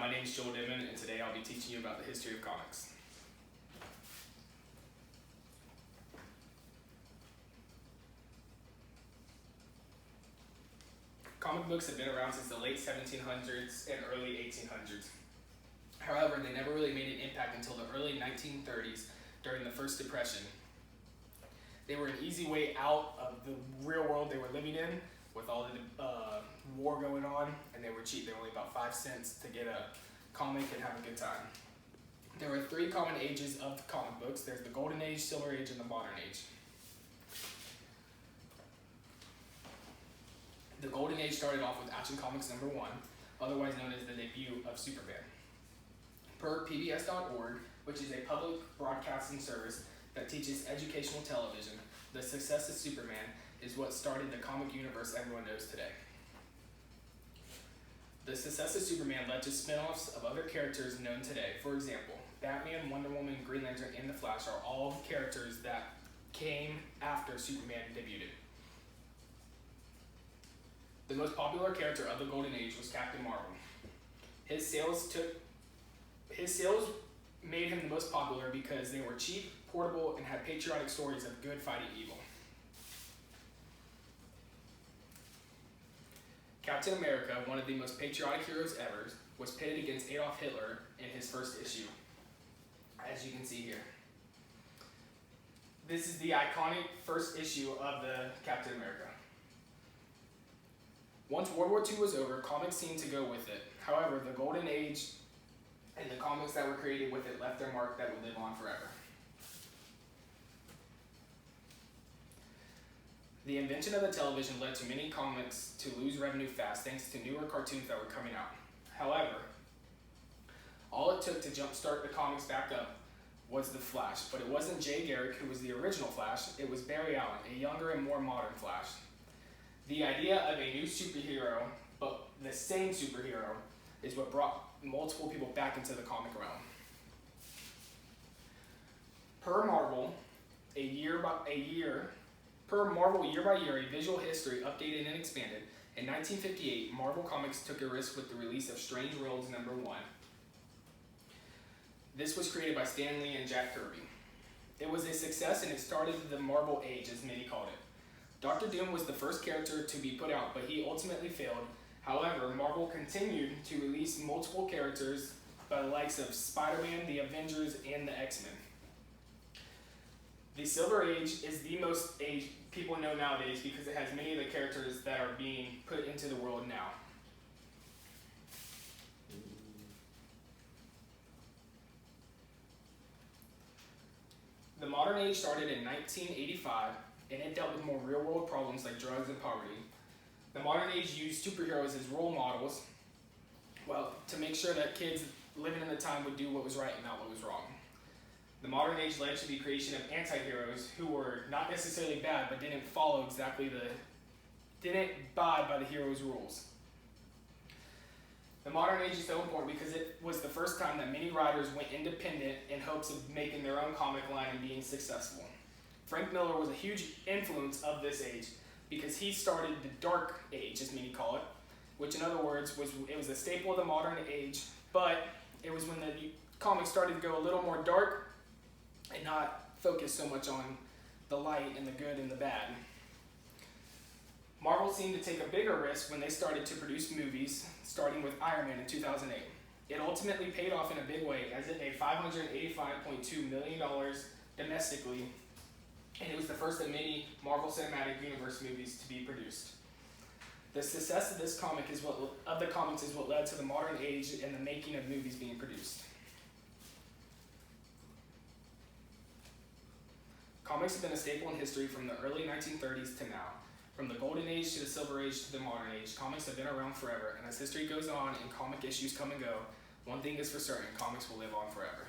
My name is Demmon, and today I'll be teaching you about the history of comics. Comic books have been around since the late 1700s and early 1800s. However, they never really made an impact until the early 1930s during the First Depression. They were an easy way out of the real world they were living in with all the war going on, and they were cheap. They were only about 5 cents to get a comic and have a good time. There were 3 common ages of comic books. There's the Golden Age, Silver Age, and the Modern Age. The Golden Age started off with Action Comics #1, otherwise known as the debut of Superman. Per PBS.org, which is a public broadcasting service that teaches educational television, the success of Superman is what started the comic universe everyone knows today. The success of Superman led to spin-offs of other characters known today. For example, Batman, Wonder Woman, Green Lantern, and the Flash are all characters that came after Superman debuted. The most popular character of the Golden Age was Captain Marvel. His sales made him the most popular because they were cheap, portable, and had patriotic stories of good fighting evil. Captain America, one of the most patriotic heroes ever, was pitted against Adolf Hitler in his first issue, as you can see here. This is the iconic first issue of the Captain America. Once World War II was over, comics seemed to go with it. However, the Golden Age and the comics that were created with it left their mark that would live on forever. The invention of the television led to many comics to lose revenue fast thanks to newer cartoons that were coming out. However, all it took to jumpstart the comics back up was the Flash, but it wasn't Jay Garrick who was the original Flash, it was Barry Allen, a younger and more modern Flash. The idea of a new superhero, but the same superhero, is what brought multiple people back into the comic realm. Per Marvel, year by year, a visual history updated and expanded. In 1958, Marvel Comics took a risk with the release of Strange Worlds #1. This was created by Stan Lee and Jack Kirby. It was a success and it started the Marvel Age, as many called it. Dr. Doom was the first character to be put out, but he ultimately failed. However, Marvel continued to release multiple characters by the likes of Spider-Man, the Avengers, and the X-Men. The Silver Age is the most age people know nowadays because it has many of the characters that are being put into the world now. The Modern Age started in 1985, and it dealt with more real-world problems like drugs and poverty. The Modern Age used superheroes as role models, to make sure that kids living in the time would do what was right and not what was wrong. The Modern Age led to the creation of anti-heroes who were not necessarily bad, but didn't abide by the hero's rules. The Modern Age is so important because it was the first time that many writers went independent in hopes of making their own comic line and being successful. Frank Miller was a huge influence of this age because he started the Dark Age, as many call it, which in other words it was a staple of the Modern Age, but it was when the comics started to go a little more dark and not focus so much on the light and the good and the bad. Marvel seemed to take a bigger risk when they started to produce movies, starting with Iron Man in 2008. It ultimately paid off in a big way, as it made $585.2 million domestically, and it was the first of many Marvel Cinematic Universe movies to be produced. The success of the comics is what led to the Modern Age and the making of movies being produced. Comics have been a staple in history from the early 1930s to now. From the Golden Age to the Silver Age to the Modern Age, comics have been around forever, and as history goes on and comic issues come and go, one thing is for certain, comics will live on forever.